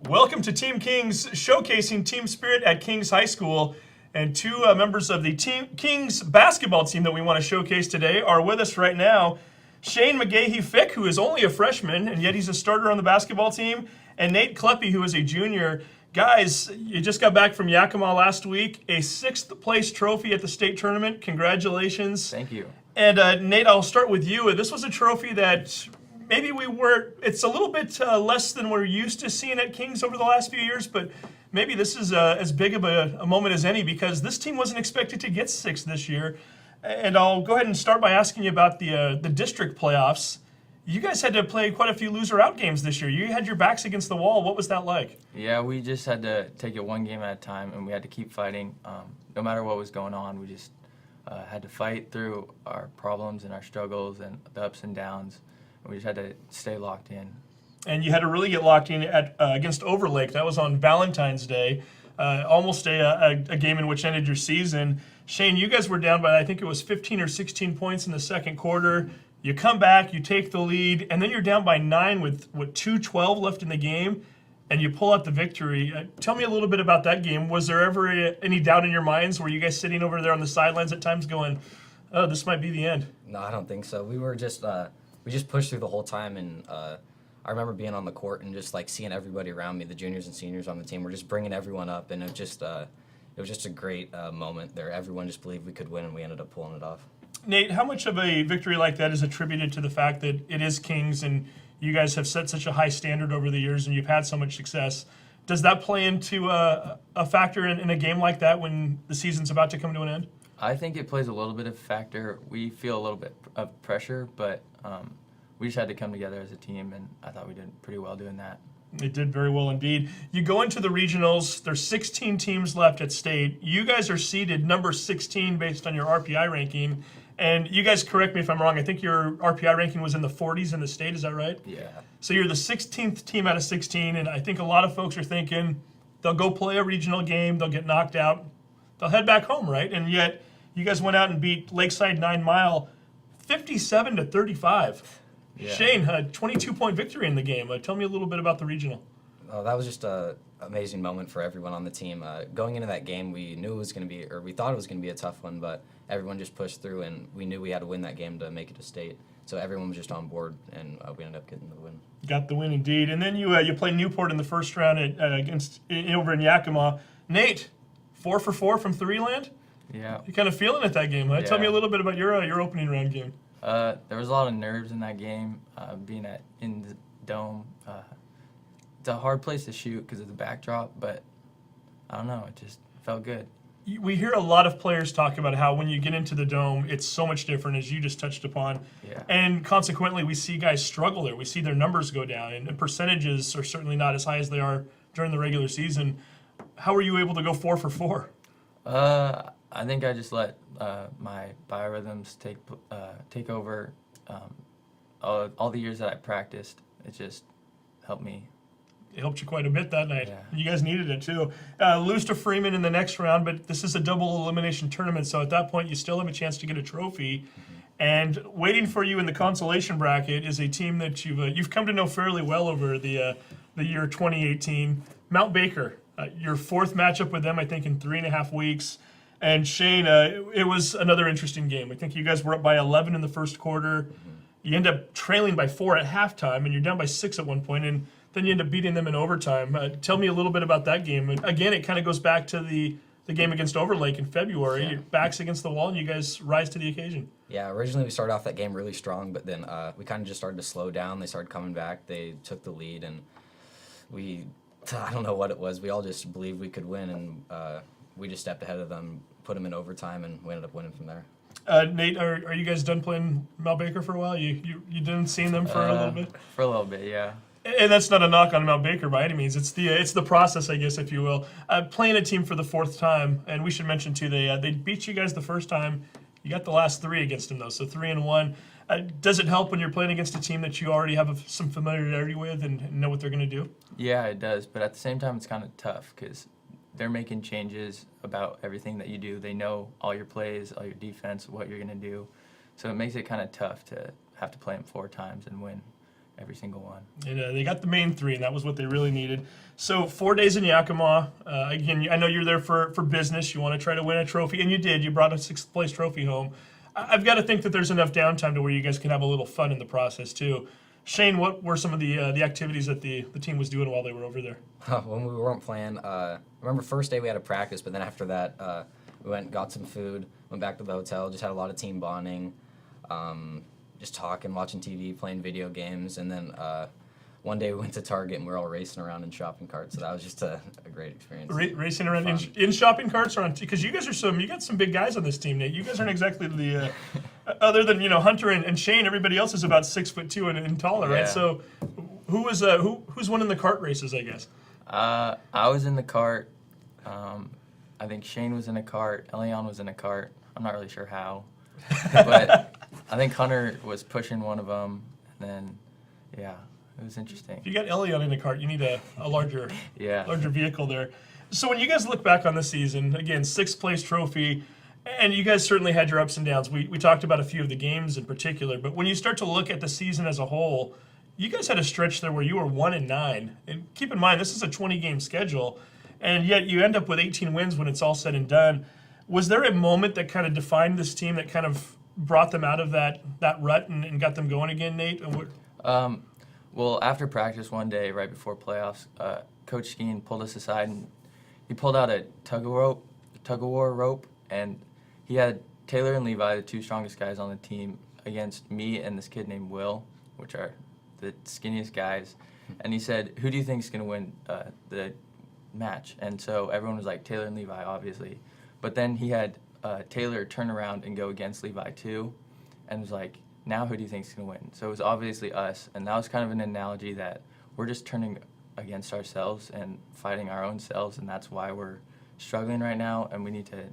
Welcome to Team Kings, showcasing team spirit at Kings High School. And two members of the Team Kings basketball team that we want to showcase today are with us right now. Shane McGaughey-Fick, who is only a freshman, and yet he's a starter on the basketball team, and Nate Kleppe, who is a junior. Guys, you just got back from Yakima last week, a 6th place trophy at the state tournament. Congratulations. Thank you. And Nate, I'll start with you. This was a trophy that maybe it's a little bit less than we're used to seeing at Kings over the last few years, but maybe this is as big of a moment as any because this team wasn't expected to get 6th this year. And I'll go ahead and start by asking you about the district playoffs. You guys had to play quite a few loser-out games this year. You had your backs against the wall. What was that like? Yeah, we just had to take it one game at a time, and we had to keep fighting. No matter what was going on, we just had to fight through our problems and our struggles and the ups and downs. And we just had to stay locked in. And you had to really get locked in against Overlake. That was on Valentine's Day, almost a game in which ended your season. Shane, you guys were down by, I think it was 15 or 16 points in the second quarter. You come back, you take the lead, and then you're down by 9 with 2:12 left in the game, and you pull out the victory. Tell me a little bit about that game. Was there ever any doubt in your minds? Were you guys sitting over there on the sidelines at times going, oh, this might be the end? No, I don't think so. We were just we just pushed through the whole time, and I remember being on the court and just like seeing everybody around me, the juniors and seniors on the team. We're just bringing everyone up, and it was just a great moment there. Everyone just believed we could win, and we ended up pulling it off. Nate, how much of a victory like that is attributed to the fact that it is Kings and you guys have set such a high standard over the years and you've had so much success? Does that play into a factor in a game like that when the season's about to come to an end? I think it plays a little bit of a factor. We feel a little bit of pressure, but we just had to come together as a team, and I thought we did pretty well doing that. It did very well indeed. You go into the regionals. There's 16 teams left at state. You guys are seeded number 16 based on your RPI ranking. And you guys correct me if I'm wrong. I think your RPI ranking was in the 40s in the state. Is that right? Yeah. So you're the 16th team out of 16, and I think a lot of folks are thinking they'll go play a regional game, they'll get knocked out, they'll head back home, right? And yet you guys went out and beat Lakeside 9 Mile 57-35. Yeah. Shane, a 22-point victory in the game. Tell me a little bit about the regional. Oh, that was just an amazing moment for everyone on the team. Going into that game, we knew it was going to be, or we thought it was going to be a tough one, but everyone just pushed through, and we knew we had to win that game to make it to state. So everyone was just on board, and we ended up getting the win. Got the win indeed. And then you play Newport in the first round against over in Yakima. Nate, 4 for 4 from 3 land? Yeah. You're kind of feeling it that game, huh? Yeah. Tell me a little bit about your opening round game. There was a lot of nerves in that game, being in the dome. It's a hard place to shoot because of the backdrop, but I don't know, it just felt good. We hear a lot of players talk about how when you get into the dome, it's so much different, as you just touched upon. Yeah. And consequently, we see guys struggle there. We see their numbers go down, and percentages are certainly not as high as they are during the regular season. How were you able to go 4 for 4? I think I just let my biorhythms take over. All the years that I practiced, it just helped me. It helped you quite a bit that night. Yeah. You guys needed it too. Lose to Freeman in the next round, but this is a double elimination tournament, so at that point you still have a chance to get a trophy. Mm-hmm. And waiting for you in the consolation bracket is a team that you've come to know fairly well over the year 2018. Mount Baker, your 4th matchup with them, I think, in 3.5 weeks. And Shane, it was another interesting game. I think you guys were up by 11 in the first quarter. Mm-hmm. You end up trailing by 4 at halftime, and you're down by 6 at one point, and then you end up beating them in overtime. Tell me a little bit about that game. And again, it kind of goes back to the game against Overlake in February. Yeah. Your back's against the wall, and you guys rise to the occasion. Yeah, originally we started off that game really strong, but then we kind of just started to slow down. They started coming back. They took the lead, and I don't know what it was. We all just believed we could win, and we just stepped ahead of them, put them in overtime, and we ended up winning from there. Nate, are you guys done playing Mount Baker for a while? You didn't see them for a little bit? For a little bit, yeah. And that's not a knock on Mount Baker by any means. It's the process, I guess, if you will. Playing a team for the 4th time, and we should mention too, they beat you guys the first time. You got the last 3 against them though, so 3-1. Does it help when you're playing against a team that you already have some familiarity with and know what they're going to do? Yeah, it does. But at the same time, it's kind of tough because they're making changes about everything that you do. They know all your plays, all your defense, what you're going to do. So it makes it kind of tough to have to play them 4 times and win. every single one. And, they got the main three, and that was what they really needed. So 4 days in Yakima. Again, I know you're there for business. You want to try to win a trophy, and you did. You brought a 6th place trophy home. I've got to think that there's enough downtime to where you guys can have a little fun in the process too. Shane, what were some of the activities that the team was doing while they were over there? When we weren't playing, I remember first day we had a practice, but then after that, we went and got some food, went back to the hotel, just had a lot of team bonding, just talking, watching TV, playing video games, and then one day we went to Target and we were all racing around in shopping carts, so that was just a great experience. Racing around in shopping carts, or on because you guys are you got some big guys on this team, Nate. You guys aren't exactly the other than Hunter and Shane. Everybody else is about 6'2" and taller, right? Yeah. So who's winning the kart races? I guess. I was in the cart. I think Shane was in a cart. Elion was in a cart. I'm not really sure how, but I think Hunter was pushing one of them, and then yeah. It was interesting. If you got Elion in the cart, you need a larger Yeah. larger vehicle there. So when you guys look back on the season, again, 6th place trophy, and you guys certainly had your ups and downs. We talked about a few of the games in particular, but when you start to look at the season as a whole, you guys had a stretch there where you were 1-9. And keep in mind, this is a 20-game schedule, and yet you end up with 18 wins when it's all said and done. Was there a moment that kind of defined this team that kind of brought them out of that rut and got them going again, Nate? Well, after practice one day, right before playoffs, Coach Skeen pulled us aside and he pulled out a tug-of-war rope, and he had Taylor and Levi, the 2 strongest guys on the team, against me and this kid named Will, which are the skinniest guys. And he said, "Who do you think is going to win the match?" And so everyone was like, Taylor and Levi, obviously. But then he had Taylor turn around and go against Levi too, and was like, now who do you think is going to win? So it was obviously us, and that was kind of an analogy that we're just turning against ourselves and fighting our own selves, and that's why we're struggling right now, and we need to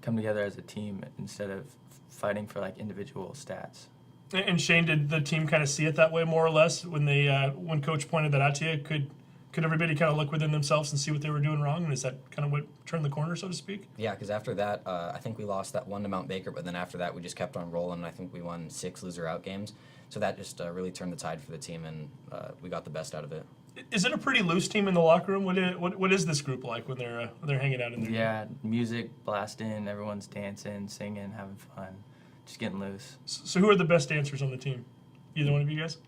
come together as a team instead of fighting for like individual stats. And Shane, did the team kind of see it that way more or less when when Coach pointed that out to you? Could everybody kind of look within themselves and see what they were doing wrong? And is that kind of what turned the corner, so to speak? Yeah, because after that, I think we lost that one to Mount Baker, but then after that, we just kept on rolling, and I think we won 6 loser-out games. So that just really turned the tide for the team, and we got the best out of it. Is it a pretty loose team in the locker room? What is this group like when they're hanging out in there? Yeah, music blasting, everyone's dancing, singing, having fun, just getting loose. So who are the best dancers on the team? Either one of you guys?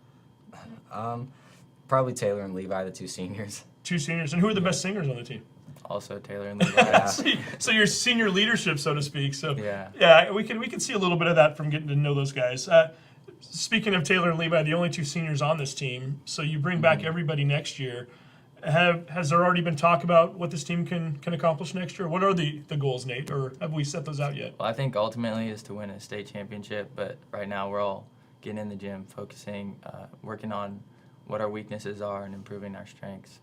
Probably Taylor and Levi, the 2 seniors. 2 seniors. And who are the best singers on the team? Also Taylor and Levi. So your senior leadership, so to speak. So Yeah. we can see a little bit of that from getting to know those guys. Speaking of Taylor and Levi, the only 2 seniors on this team. So you bring back everybody next year. Has there already been talk about what this team can accomplish next year? What are the goals, Nate, or have we set those out yet? Well, I think ultimately is to win a state championship, but right now we're all getting in the gym, focusing, working on what our weaknesses are and improving our strengths.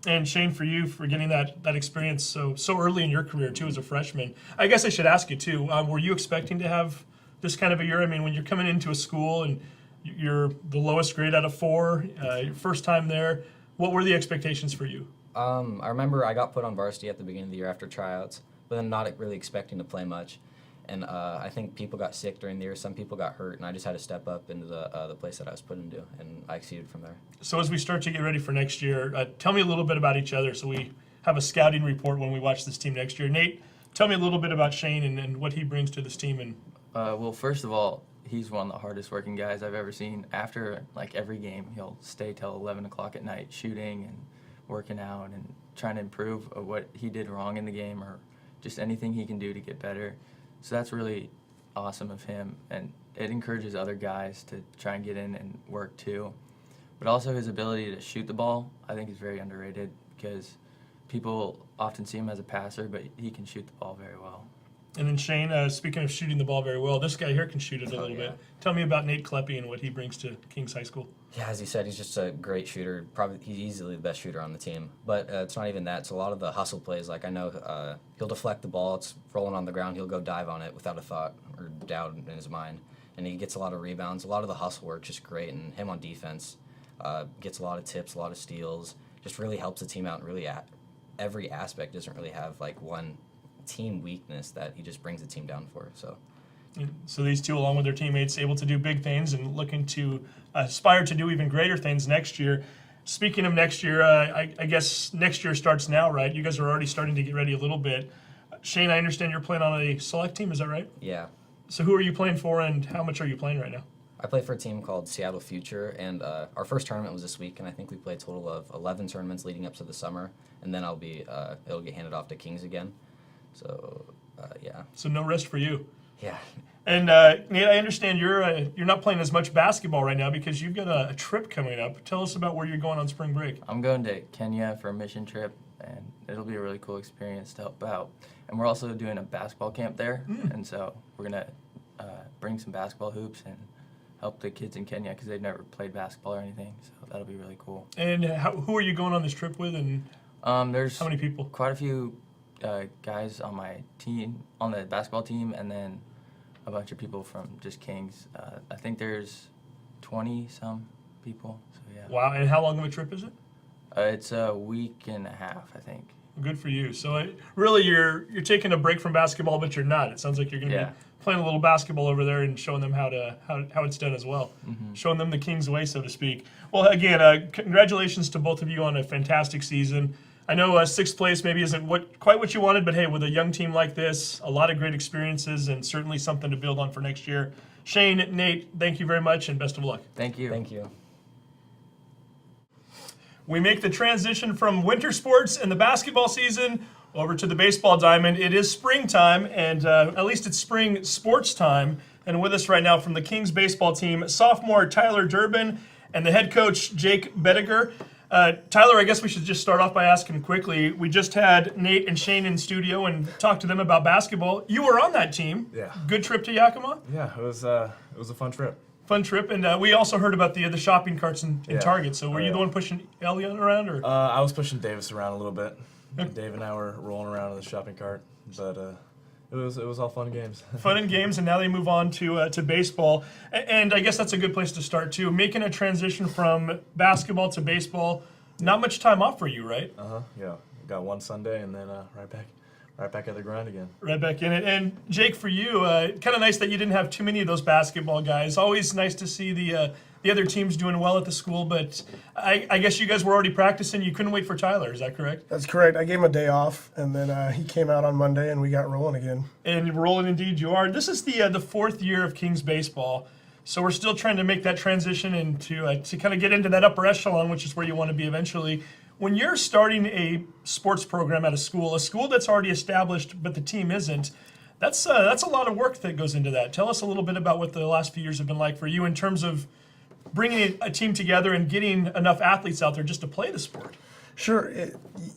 And Shane, for you, for getting that experience so early in your career too as a freshman, I guess I should ask you too. Were you expecting to have this kind of a year? I mean, when you're coming into a school and you're the lowest grade out of 4, your first time there, what were the expectations for you? I remember I got put on varsity at the beginning of the year after tryouts, but then not really expecting to play much. And I think people got sick during the year. Some people got hurt, and I just had to step up into the place that I was put into, and I exceeded from there. So as we start to get ready for next year, tell me a little bit about each other so we have a scouting report when we watch this team next year. Nate, tell me a little bit about Shane and what he brings to this team. And Well, first of all, he's one of the hardest working guys I've ever seen. After like every game, he'll stay till 11 o'clock at night shooting and working out and trying to improve what he did wrong in the game or just anything he can do to get better. So that's really awesome of him, and it encourages other guys to try and get in and work too. But also his ability to shoot the ball, I think, is very underrated because people often see him as a passer, but he can shoot the ball very well. And then Shane, speaking of shooting the ball very well, this guy here can shoot it a little bit. Tell me about Nate Kleppe and what he brings to Kings High School. Yeah, as you said, he's just a great shooter. Probably he's easily the best shooter on the team. But it's not even that. It's a lot of the hustle plays. Like I know he'll deflect the ball. It's rolling on the ground. He'll go dive on it without a thought or doubt in his mind. And he gets a lot of rebounds. A lot of the hustle work just great. And him on defense gets a lot of tips, a lot of steals. Just really helps the team out. And really every aspect doesn't really have like one team weakness that he just brings the team down for. So So these two, along with their teammates, able to do big things and looking to aspire to do even greater things next year. Speaking of next year, I guess next year starts now, right? You guys are already starting to get ready a little bit. Shane, I understand you're playing on a select team, is that right? Yeah. So who are you playing for, and how much are you playing right now? I play for a team called Seattle Future, and our first tournament was this week, and I think we played a total of 11 tournaments leading up to the summer, and then it'll get handed off to Kings again. So, yeah. So no rest for you. Yeah. And Nate, I understand you're not playing as much basketball right now because you've got a trip coming up. Tell us about where you're going on spring break. I'm going to Kenya for a mission trip, and it'll be a really cool experience to help out. And we're also doing a basketball camp there, and so we're going to bring some basketball hoops and help the kids in Kenya because they've never played basketball or anything, so that'll be really cool. And who are you going on this trip with, and there's how many people? Quite a few guys on my team, on the basketball team, and then a bunch of people from just Kings. I think there's 20-some people, so yeah. Wow, and how long of a trip is it? It's a week and a half, I think. Good for you. So really, you're taking a break from basketball, but you're not. It sounds like you're going to be playing a little basketball over there and showing them how it's done as well, showing them the King's way, so to speak. Well, again, congratulations to both of you on a fantastic season. I know sixth place maybe isn't quite what you wanted, but hey, with a young team like this, a lot of great experiences and certainly something to build on for next year. Shane, Nate, thank you very much and best of luck. Thank you. Thank you. We make the transition from winter sports and the basketball season over to the baseball diamond. It is springtime, and at least it's spring sports time. And with us right now from the Kings baseball team, sophomore Tyler Durbin and the head coach Jake Beattiger. Tyler, I guess we should just start off by asking quickly. We just had Nate and Shane in studio and talked to them about basketball. You were on that team. Yeah. Good trip to Yakima? Yeah, it was a fun trip. Fun trip, and we also heard about the shopping carts in Target. So were you the one pushing Elliot around, or? I was pushing Davis around a little bit. Dave and I were rolling around in the shopping cart, but it was all fun games. Fun and games, and now they move on to baseball. And I guess that's a good place to start too. Making a transition from basketball to baseball, not much time off for you, right? Yeah, got one Sunday and then right back at the grind again. Right back in it. And Jake, for you, kind of nice that you didn't have too many of those basketball guys. Always nice to see the other teams doing well at the school, but I guess you guys were already practicing. You couldn't wait for Tyler, is that correct? That's correct. I gave him a day off, and then he came out on Monday, and we got rolling again. And rolling indeed you are. This is the fourth year of Kings baseball, so we're still trying to make that transition into to kind of get into that upper echelon, which is where you want to be eventually. When you're starting a sports program at a school that's already established, but the team isn't, that's a lot of work that goes into that. Tell us a little bit about what the last few years have been like for you in terms of bringing a team together and getting enough athletes out there just to play the sport. Sure.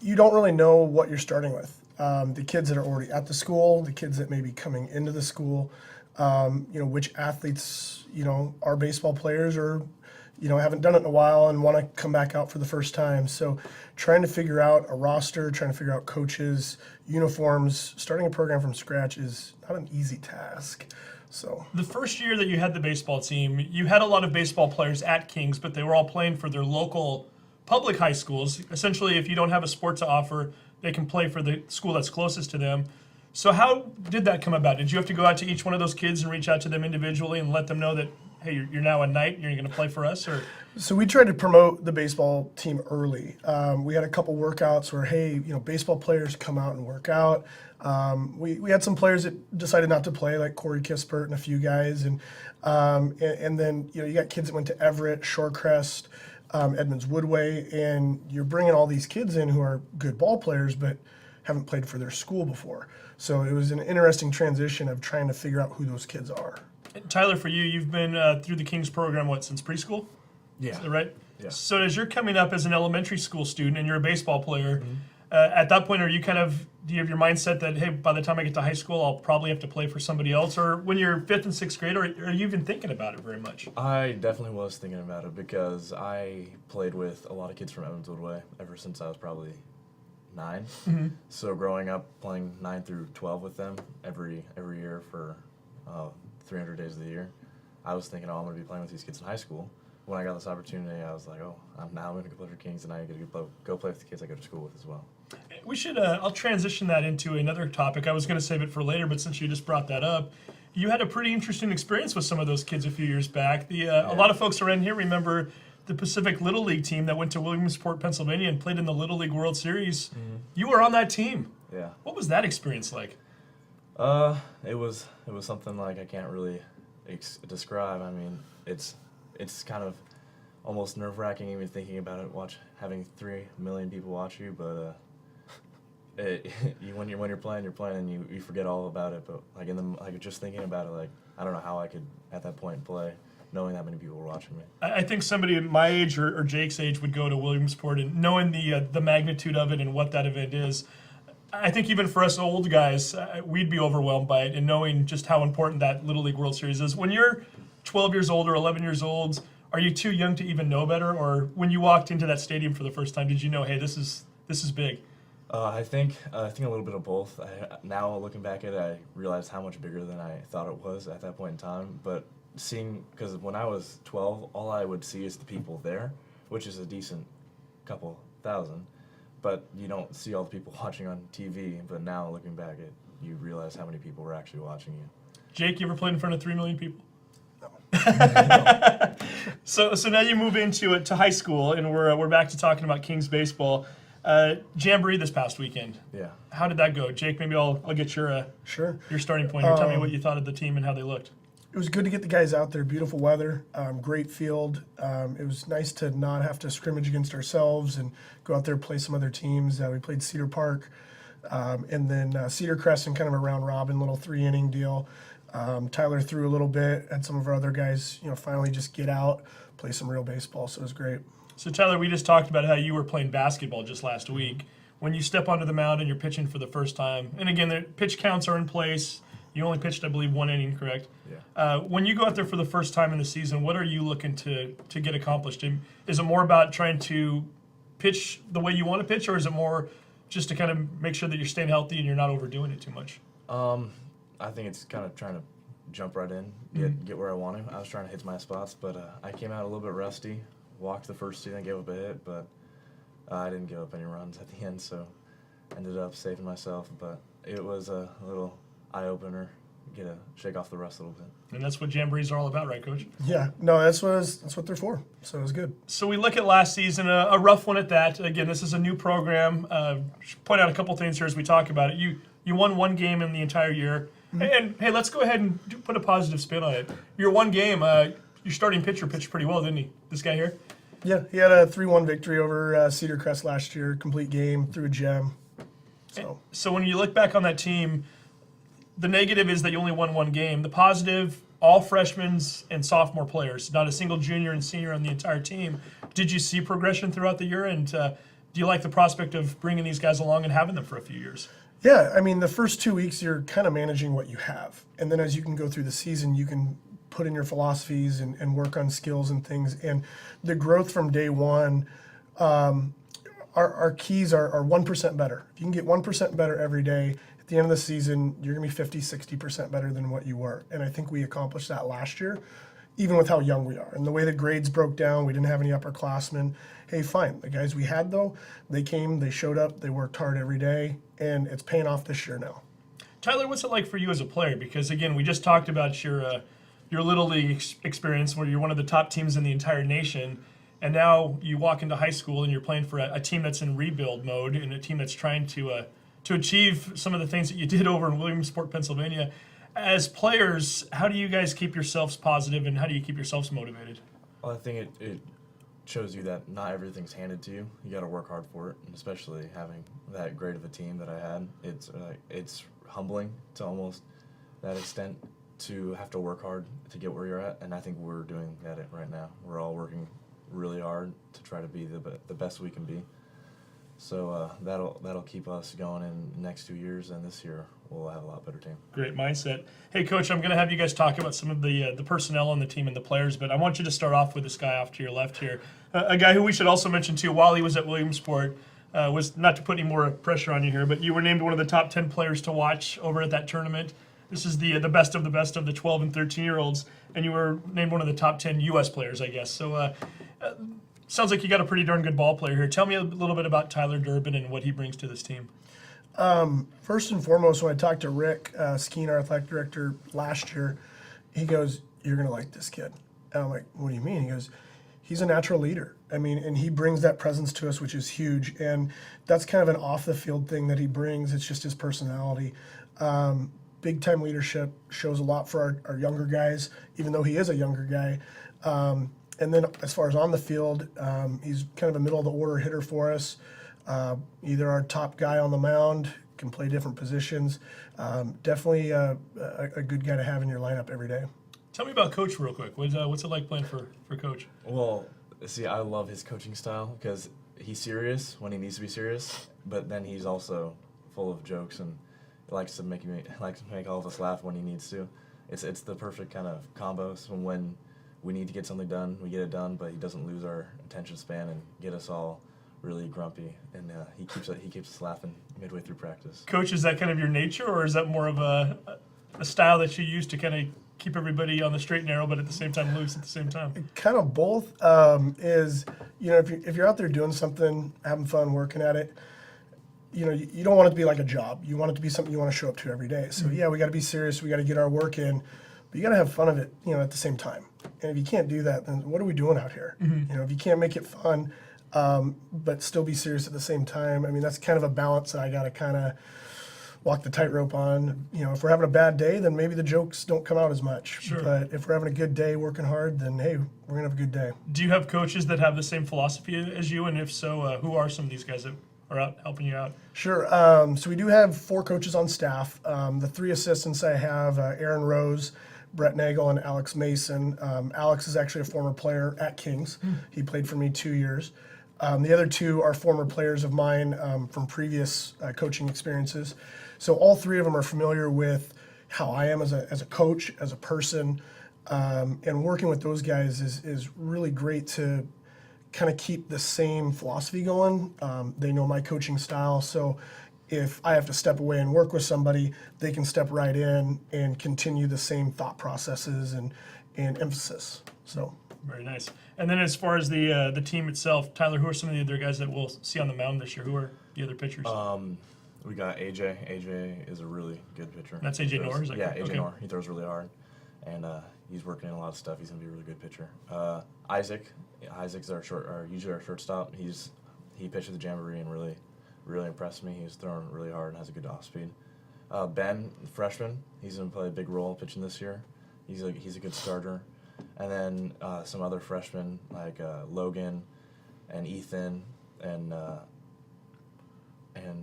You don't really know what you're starting with. The kids that are already at the school, the kids that may be coming into the school, which athletes, are baseball players or, haven't done it in a while and want to come back out for the first time. So trying to figure out a roster, trying to figure out coaches, uniforms, starting a program from scratch is not an easy task. So the first year that you had the baseball team, you had a lot of baseball players at Kings, but they were all playing for their local public high schools. Essentially, if you don't have a sport to offer, they can play for the school that's closest to them. So how did that come about? Did you have to go out to each one of those kids and reach out to them individually and let them know that, hey, you're now a Knight, you're going to play for us? Or So we tried to promote the baseball team early. We had a couple workouts where, hey, baseball players come out and work out. We had some players that decided not to play, like Corey Kispert and a few guys, and then you got kids that went to Everett, Shorecrest, Edmonds Woodway, and you're bringing all these kids in who are good ball players but haven't played for their school before. So it was an interesting transition of trying to figure out who those kids are. Tyler, for you, you've been through the Kings program, since preschool? Yeah. Is that right? Yeah. So as you're coming up as an elementary school student and you're a baseball player, at that point, do you have your mindset that, hey, by the time I get to high school, I'll probably have to play for somebody else? Or when you're 5th and 6th grade, are you even thinking about it very much? I definitely was thinking about it because I played with a lot of kids from Edmonds Woodway ever since I was probably 9. So growing up playing 9 through 12 with them every year for 300 days of the year, I was thinking, I'm going to be playing with these kids in high school. When I got this opportunity, I was like, I'm going to go play for Kings, and I get to go play with the kids I go to school with as well. We should, I'll transition that into another topic. I was going to save it for later, but since you just brought that up, you had a pretty interesting experience with some of those kids a few years back. A lot of folks around here remember the Pacific Little League team that went to Williamsport, Pennsylvania, and played in the Little League World Series. Mm-hmm. You were on that team. Yeah. What was that experience like? It was something like I can't really describe. I mean, it's kind of almost nerve-wracking even thinking about it. Having 3 million people watch you, but when you're playing, and you forget all about it. But like just thinking about it, like I don't know how I could at that point play, knowing that many people were watching me. I think somebody my age or Jake's age would go to Williamsport, and knowing the magnitude of it and what that event is, I think even for us old guys, we'd be overwhelmed by it, and knowing just how important that Little League World Series is. When you're 12 years old or 11 years old, are you too young to even know better? Or when you walked into that stadium for the first time, did you know, hey, this is big? I think a little bit of both. Now looking back at it, I realized how much bigger than I thought it was at that point in time. But because when I was 12, all I would see is the people there, which is a decent couple thousand. But you don't see all the people watching on TV. But now looking back, you realize how many people were actually watching you. Jake, you ever played in front of 3 million people? So now you move into high school, and we're back to talking about Kings baseball. Jamboree this past weekend. Yeah. How did that go, Jake? Maybe I'll get your Sure. your starting point here. Tell me what you thought of the team and how they looked. It was good to get the guys out there. Beautiful weather, great field. It was nice to not have to scrimmage against ourselves and go out there and play some other teams. We played Cedar Park, and then Cedar Crest in kind of a round robin little 3-inning deal. Tyler threw a little bit, and some of our other guys, finally just get out, play some real baseball. So it was great. So Tyler, we just talked about how you were playing basketball just last week. When you step onto the mound and you're pitching for the first time, and again, the pitch counts are in place. You only pitched, I believe, 1 inning, correct? Yeah. When you go out there for the first time in the season, what are you looking to get accomplished? Is it more about trying to pitch the way you want to pitch, or is it more just to kind of make sure that you're staying healthy and you're not overdoing it too much? I think it's kind of trying to jump right in, get where I want to. I was trying to hit my spots, but I came out a little bit rusty. Walked the first 2, then gave up a hit, but I didn't give up any runs at the end, so ended up saving myself. But it was a little eye-opener, shake off the rust a little bit. And that's what jamborees are all about, right, Coach? Yeah, no, that's what they're for. So it was good. So we look at last season, a rough one at that. Again, this is a new program. Should point out a couple things here as we talk about it. You won 1 game in the entire year. And hey, let's go ahead and put a positive spin on it. Your 1 game, your starting pitcher pitched pretty well, didn't he? This guy here? Yeah, he had a 3-1 victory over Cedar Crest last year, complete game, threw a gem. So when you look back on that team, the negative is that you only won 1 game. The positive, all freshmen and sophomore players, not a single junior and senior on the entire team. Did you see progression throughout the year? And do you like the prospect of bringing these guys along and having them for a few years? Yeah, I mean, the first 2 weeks, you're kind of managing what you have. And then as you can go through the season, you can put in your philosophies and work on skills and things. And the growth from day one, our keys are 1% better. If you can get 1% better every day, at the end of the season, you're going to be 50, 60% better than what you were. And I think we accomplished that last year, even with how young we are. And the way the grades broke down, we didn't have any upperclassmen. Hey, fine. The guys we had, though, they came, they showed up, they worked hard every day, and it's paying off this year now. Tyler, what's it like for you as a player? Because, again, we just talked about your Little League experience where you're one of the top teams in the entire nation, and now you walk into high school and you're playing for a team that's in rebuild mode and a team that's trying to achieve some of the things that you did over in Williamsport, Pennsylvania. As players, how do you guys keep yourselves positive and how do you keep yourselves motivated? Well, I think it shows you that not everything's handed to you. You got to work hard for it, and especially having that great of a team that I had. It's humbling to almost that extent to have to work hard to get where you're at, and I think we're doing that right now. We're all working really hard to try to be the best we can be. So that'll keep us going in the next 2 years, and this year we'll have a lot better team. Great mindset. Hey, Coach, I'm going to have you guys talk about some of the personnel on the team and the players, but I want you to start off with this guy off to your left here. A guy who we should also mention, too, while he was at Williamsport, was not to put any more pressure on you here, but you were named one of the top 10 players to watch over at that tournament. This is the best of the 12 and 13-year-olds, and you were named one of the top 10 U.S. players, I guess. So sounds like you got a pretty darn good ball player here. Tell me a little bit about Tyler Durbin and what he brings to this team. First and foremost, when I talked to Rick Skeen, our athletic director, last year, he goes, "You're gonna like this kid." And I'm like, "What do you mean?" He goes, "He's a natural leader. I mean, and he brings that presence to us, which is huge. And that's kind of an off the field thing that he brings. It's just his personality. Big time leadership, shows a lot for our younger guys, even though he is a younger guy. And then as far as on the field, he's kind of a middle of the order hitter for us. Either our top guy on the mound, can play different positions. Definitely a good guy to have in your lineup every day. Tell me about Coach real quick. What's it like playing for Coach? Well, see, I love his coaching style because he's serious when he needs to be serious, but then he's also full of jokes and likes to make all of us laugh when he needs to. It's the perfect kind of combo. So when we need to get something done, we get it done, but he doesn't lose our attention span and get us all really grumpy. And he keeps us laughing midway through practice. Coach, is that kind of your nature, or is that more of a style that you use to kind of keep everybody on the straight and narrow, but at the same time loose at the same time? Kind of both. Is, if you're out there doing something, having fun, working at it, you don't want it to be like a job. You want it to be something you want to show up to every day. So yeah, we got to be serious. We got to get our work in, but you got to have fun of it, at the same time. And if you can't do that, then what are we doing out here? If you can't make it fun, but still be serious at the same time, I mean, that's kind of a balance that I got to kind of walk the tightrope on. If we're having a bad day, then maybe the jokes don't come out as much. Sure. But if we're having a good day, working hard, then hey, we're gonna have a good day. Do you have coaches that have the same philosophy as you? And if so, who are some of these guys that are out helping you out? Sure. So we do have 4 coaches on staff. The 3 assistants I have, Aaron Rose, Brett Nagel, and Alex Mason. Alex is actually a former player at Kings. He played for me 2 years. The other 2 are former players of mine from previous coaching experiences. So all 3 of them are familiar with how I am as a coach, as a person, and working with those guys is really great to kind of keep the same philosophy going. They know my coaching style, so if I have to step away and work with somebody, they can step right in and continue the same thought processes and emphasis. So Very nice. And then as far as the team itself, Tyler, who are some of the other guys that we'll see on the mound this year? Who are the other pitchers? We got AJ. AJ is a really good pitcher. That's AJ Noor, is that Yeah, correct? AJ Okay. Noor. He throws really hard, and he's working in a lot of stuff. He's gonna be a really good pitcher. Isaac. Isaac's usually our shortstop. He pitched at the Jamboree and really impressed me. He's throwing really hard and has a good off speed. Ben, freshman, he's gonna play a big role pitching this year. He's a good starter. And then some other freshmen like Logan and Ethan and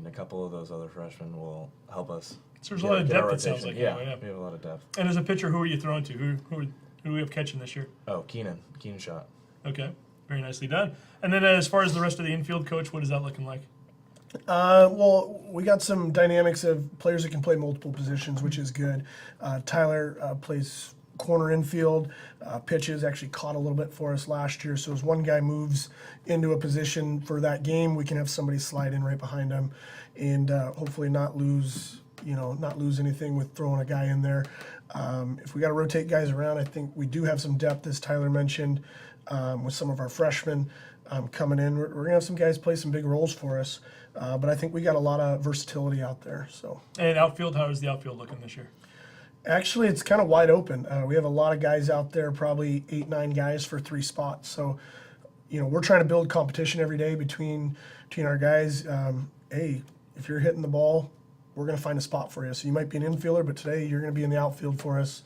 a couple of those other freshmen will help us. So there's a lot of get our depth, it sounds rotation. like. Yeah, we have a lot of depth. And as a pitcher, who are you throwing to? Who do we have catching this year? Oh, Keenan shot. Okay, very nicely done. And then as far as the rest of the infield, Coach, what is that looking like? Well, we got some dynamics of players that can play multiple positions, which is good. Tyler plays corner infield, pitches, actually caught a little bit for us last year. So as one guy moves into a position for that game, we can have somebody slide in right behind him and hopefully not lose anything with throwing a guy in there. If we got to rotate guys around, I think we do have some depth, as Tyler mentioned, with some of our freshmen coming in. We're going to have some guys play some big roles for us, but I think we got a lot of versatility out there. So. And outfield, how is the outfield looking this year? Actually, it's kind of wide open. We have a lot of guys out there, probably 8-9 guys for 3 spots. So, we're trying to build competition every day between our guys. Hey, if you're hitting the ball, we're going to find a spot for you. So you might be an infielder, but today you're going to be in the outfield for us,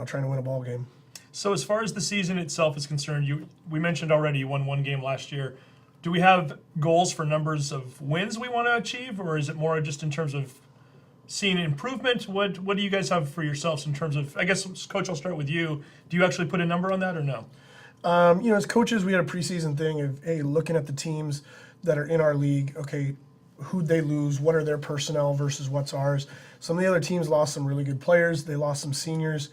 trying to win a ball game. So as far as the season itself is concerned, we mentioned already you won 1 game last year. Do we have goals for numbers of wins we want to achieve, or is it more just in terms of seeing improvement? What do you guys have for yourselves in terms of, I guess, Coach, I'll start with you. Do you actually put a number on that or no? As coaches, we had a preseason thing of, hey, looking at the teams that are in our league, okay, who'd they lose? What are their personnel versus what's ours? Some of the other teams lost some really good players. They lost some seniors.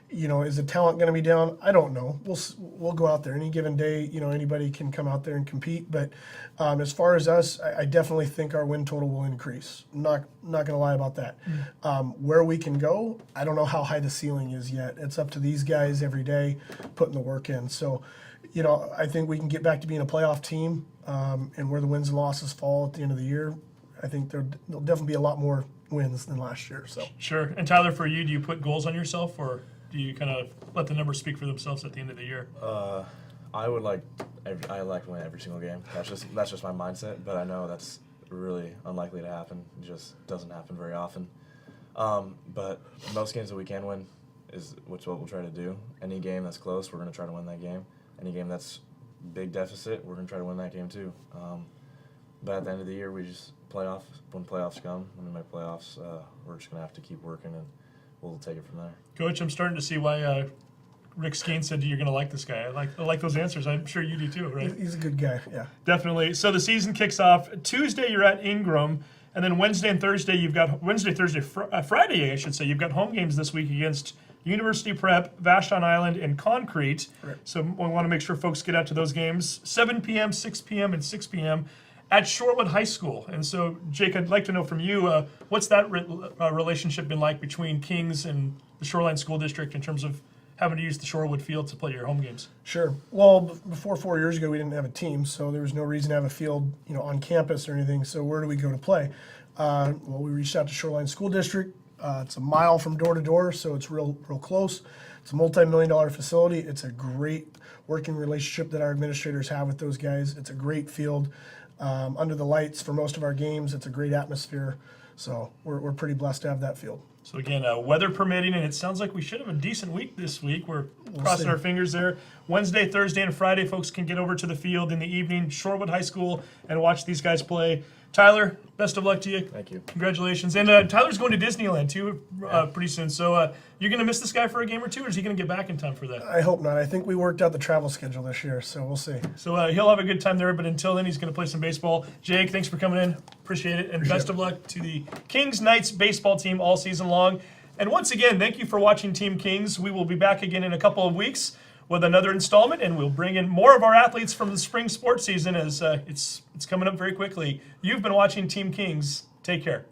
Is the talent going to be down? I don't know. We'll go out there any given day. Anybody can come out there and compete. But as far as us, I definitely think our win total will increase. Not going to lie about that. Where we can go, I don't know how high the ceiling is yet. It's up to these guys every day putting the work in. So, I think we can get back to being a playoff team, and where the wins and losses fall at the end of the year, I think there'll definitely be a lot more wins than last year. So Sure. And Tyler, for you, do you put goals on yourself, or do you kind of let the numbers speak for themselves at the end of the year? I would like I like to win every single game. That's just my mindset. But I know that's really unlikely to happen. It just doesn't happen very often. But most games that we can win is what we'll try to do. Any game that's close, we're going to try to win that game. Any game that's big deficit, we're going to try to win that game too. But at the end of the year, we just when playoffs come, when we make playoffs, we're just going to have to keep working, and we'll take it from there. Coach, I'm starting to see why Rick Skeen said you're going to like this guy. I like those answers. I'm sure you do too, right? he's a good guy. Yeah. Definitely. So the season kicks off Tuesday. You're at Ingram, and then Wednesday and Thursday you've got Friday, I should say. You've got home games this week against University Prep, Vashon Island, and Concrete. Right. So we want to make sure folks get out to those games. 7 p.m., 6 p.m., and 6 p.m. at Shorewood High School. And so, Jake, I'd like to know from you, what's that relationship been like between Kings and the Shoreline School District in terms of having to use the Shorewood field to play your home games? Sure. Well, before 4 years ago, we didn't have a team, so there was no reason to have a field, on campus or anything. So where do we go to play? Well, we reached out to Shoreline School District. It's a mile from door to door, so it's real close. It's a multi-million-dollar facility. It's a great working relationship that our administrators have with those guys. It's a great field under the lights for most of our games. It's a great atmosphere, so we're pretty blessed to have that field. So again, weather permitting, and it sounds like we should have a decent week this week. We're crossing see. our fingers there. Wednesday, Thursday, and Friday, folks can get over to the field in the evening, Shorewood High School, and watch these guys play. Tyler, best of luck to you. Thank you. Congratulations. And Tyler's going to Disneyland, too, pretty soon. So you're going to miss this guy for a game or two, or is he going to get back in time for that? I hope not. I think we worked out the travel schedule this year, so we'll see. So he'll have a good time there, but until then, he's going to play some baseball. Jake, thanks for coming in. Appreciate it. And best of luck to the Kings Knights baseball team all season long. And once again, thank you for watching Team Kings. We will be back again in a couple of weeks with another installment, and we'll bring in more of our athletes from the spring sports season as it's coming up very quickly. You've been watching Team Kings. Take care.